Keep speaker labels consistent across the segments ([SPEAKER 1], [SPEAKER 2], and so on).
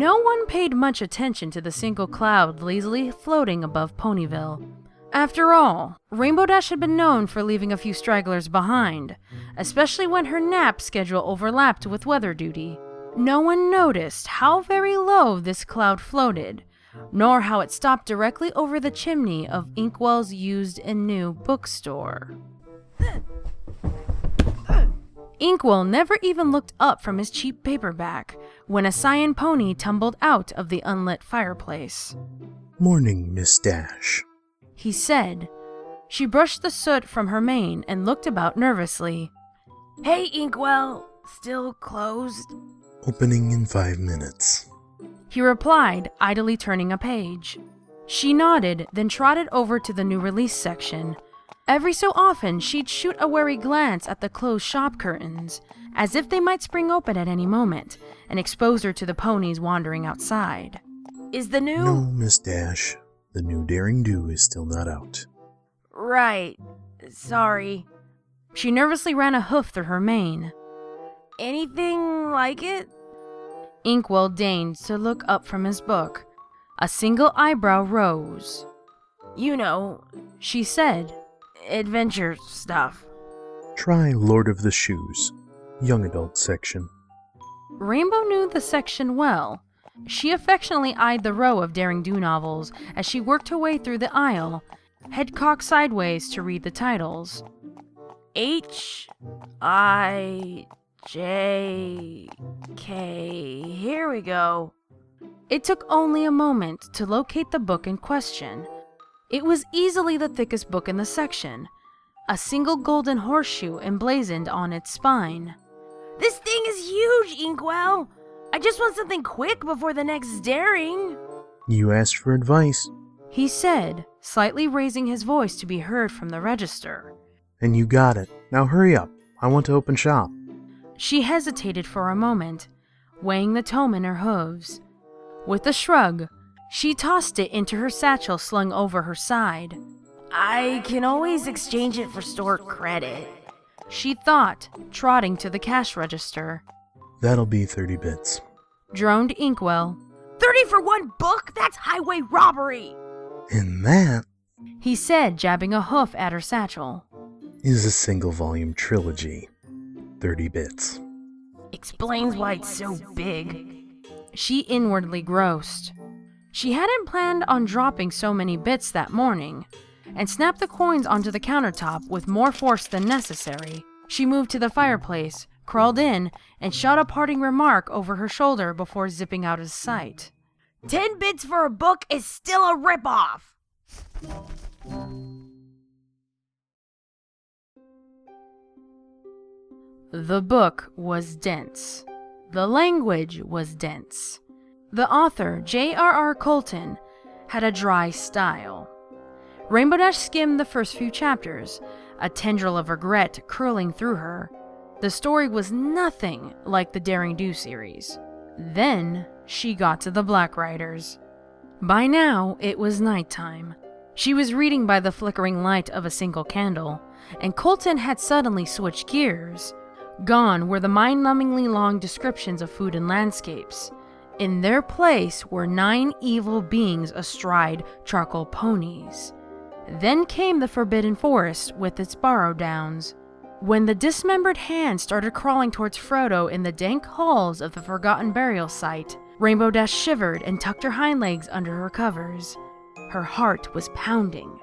[SPEAKER 1] No one paid much attention to the single cloud lazily floating above Ponyville. After all, Rainbow Dash had been known for leaving a few stragglers behind, especially when her nap schedule overlapped with weather duty. No one noticed how very low this cloud floated, nor how it stopped directly over the chimney of Inkwell's used and new bookstore. Inkwell never even looked up from his cheap paperback when a cyan pony tumbled out of the unlit fireplace.
[SPEAKER 2] "Morning, Miss Dash,"
[SPEAKER 1] he said. She brushed the soot from her mane and looked about nervously. "Hey, Inkwell, still closed?"
[SPEAKER 2] "Opening in 5 minutes."
[SPEAKER 1] he replied, idly turning a page. She nodded, then trotted over to the new release section. Every so often, she'd shoot a wary glance at the closed shop curtains, as if they might spring open at any moment, and expose her to the ponies wandering outside. "Is the new—"
[SPEAKER 2] "No, Miss Dash. The new Daring Do is still not out."
[SPEAKER 1] "Right. Sorry." She nervously ran a hoof through her mane. "Anything like it?" Inkwell deigned to look up from his book. A single eyebrow rose. "You know," she said. "Adventure stuff."
[SPEAKER 2] "Try Lord of the Shoes, young adult section."
[SPEAKER 1] Rainbow knew the section well. She affectionately eyed the row of Daring Do novels as she worked her way through the aisle, head cocked sideways to read the titles. H-I-J-K. Here we go. It took only a moment to locate the book in question. It was easily the thickest book in the section, a single golden horseshoe emblazoned on its spine. "This thing is huge, Inkwell! I just want something quick before the next daring."
[SPEAKER 2] "You asked for advice."
[SPEAKER 1] he said, slightly raising his voice to be heard from the register.
[SPEAKER 2] "And you got it. Now hurry up. I want to open shop."
[SPEAKER 1] She hesitated for a moment, weighing the tome in her hooves. With a shrug, she tossed it into her satchel slung over her side. "I can always exchange it for store credit," she thought, trotting to the cash register.
[SPEAKER 2] "That'll be 30 bits.
[SPEAKER 1] Droned Inkwell. 30 for one book? That's highway robbery!"
[SPEAKER 2] "And that,"
[SPEAKER 1] he said, jabbing a hoof at her satchel,
[SPEAKER 2] "is a single volume trilogy. 30 bits.
[SPEAKER 1] "Explains why it's so big." She inwardly grossed. She hadn't planned on dropping so many bits that morning, and snapped the coins onto the countertop with more force than necessary. She moved to the fireplace, crawled in, and shot a parting remark over her shoulder before zipping out of sight. 10 bits for a book is still a ripoff! The book was dense. The language was dense. The author, J.R.R. Colton, had a dry style. Rainbow Dash skimmed the first few chapters, a tendril of regret curling through her. The story was nothing like the Daring Do series. Then she got to the Black Riders. By now, it was nighttime. She was reading by the flickering light of a single candle, and Colton had suddenly switched gears. Gone were the mind-numbingly long descriptions of food and landscapes. In their place were 9 evil beings astride charcoal ponies. Then came the Forbidden Forest with its Barrow Downs. When the dismembered hand started crawling towards Frodo in the dank halls of the Forgotten Burial Site, Rainbow Dash shivered and tucked her hind legs under her covers. Her heart was pounding.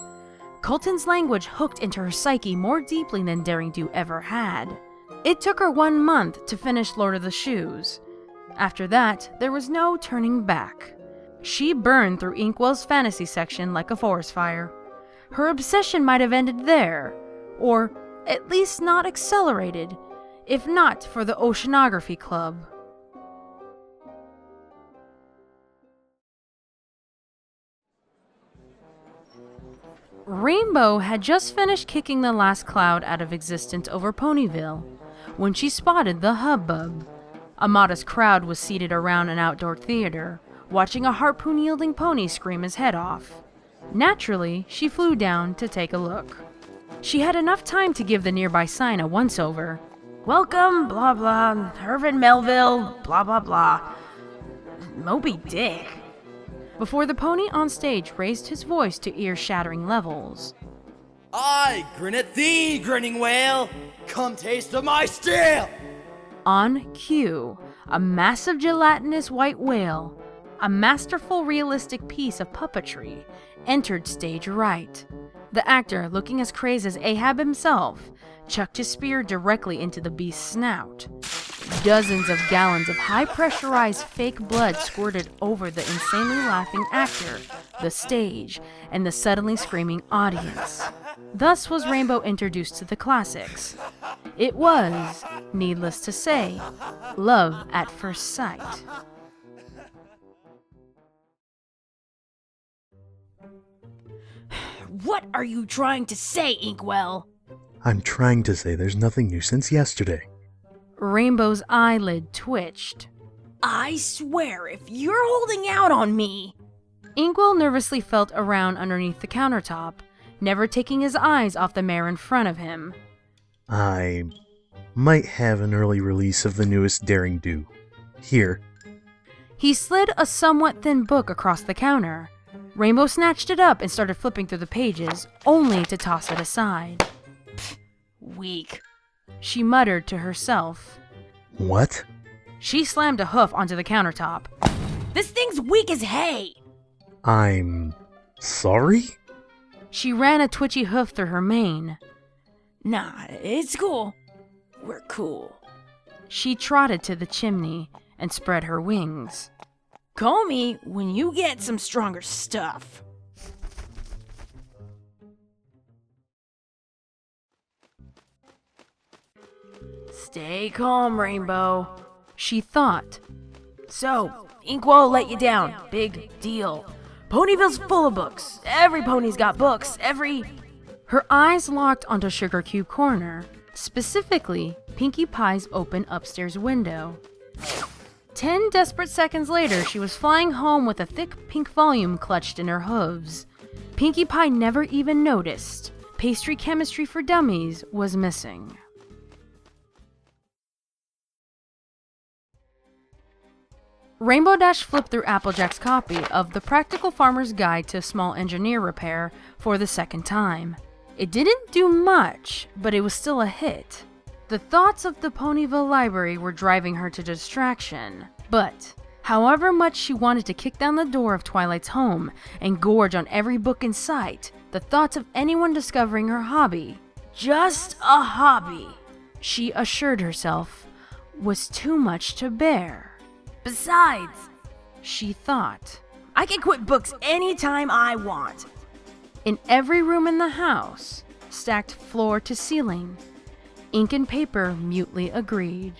[SPEAKER 1] Colton's language hooked into her psyche more deeply than Daring Do ever had. It took her 1 month to finish Lord of the Shoes. After that, there was no turning back. She burned through Inkwell's fantasy section like a forest fire. Her obsession might have ended there, or at least not accelerated, if not for the Oceanography Club. Rainbow had just finished kicking the last cloud out of existence over Ponyville when she spotted the hubbub. A modest crowd was seated around an outdoor theater, watching a harpoon-yielding pony scream his head off. Naturally, she flew down to take a look. She had enough time to give the nearby sign a once-over. "Welcome, blah blah, Irvin Melville, blah blah blah." Moby Dick. Before the pony on stage raised his voice to ear-shattering levels.
[SPEAKER 3] I grin at thee, grinning whale! Come taste of my steel!
[SPEAKER 1] On cue, a massive gelatinous white whale, a masterful realistic piece of puppetry, entered stage right. The actor, looking as crazed as Ahab himself, chucked his spear directly into the beast's snout. Dozens of gallons of high-pressurized fake blood squirted over the insanely laughing actor, the stage, and the suddenly screaming audience. Thus was Rainbow introduced to the classics. It was, needless to say, love at first sight.
[SPEAKER 4] What are you trying to say, Inkwell?
[SPEAKER 2] I'm trying to say there's nothing new since yesterday.
[SPEAKER 1] Rainbow's eyelid twitched.
[SPEAKER 4] I swear, if you're holding out on me...
[SPEAKER 1] Inkwell nervously felt around underneath the countertop, never taking his eyes off the mare in front of him.
[SPEAKER 2] I might have an early release of the newest Daring Do. Here.
[SPEAKER 1] He slid a somewhat thin book across the counter. Rainbow snatched it up and started flipping through the pages, only to toss it aside.
[SPEAKER 4] Weak.
[SPEAKER 1] She muttered to herself.
[SPEAKER 2] What?
[SPEAKER 1] She slammed a hoof onto the countertop.
[SPEAKER 4] This thing's weak as hay!
[SPEAKER 2] I'm sorry?
[SPEAKER 1] She ran a twitchy hoof through her mane.
[SPEAKER 4] Nah, it's cool. We're cool.
[SPEAKER 1] She trotted to the chimney and spread her wings.
[SPEAKER 4] Call me when you get some stronger stuff.
[SPEAKER 1] Stay calm, Rainbow, she thought.
[SPEAKER 4] So, Inkwell let you down. Big deal. Ponyville's full of books. Every pony's got books.
[SPEAKER 1] Her eyes locked onto Sugar Cube Corner, specifically Pinkie Pie's open upstairs window. 10 desperate seconds later, she was flying home with a thick pink volume clutched in her hooves. Pinkie Pie never even noticed. Pastry Chemistry for Dummies was missing. Rainbow Dash flipped through Applejack's copy of The Practical Farmer's Guide to Small Engineer Repair for the second time. It didn't do much, but it was still a hit. The thoughts of the Ponyville library were driving her to distraction, but however much she wanted to kick down the door of Twilight's home and gorge on every book in sight, the thoughts of anyone discovering her hobby, just a hobby, she assured herself, was too much to bear.
[SPEAKER 4] Besides,
[SPEAKER 1] she thought,
[SPEAKER 4] I can quit books anytime I want.
[SPEAKER 1] In every room in the house, stacked floor to ceiling, ink and paper mutely agreed.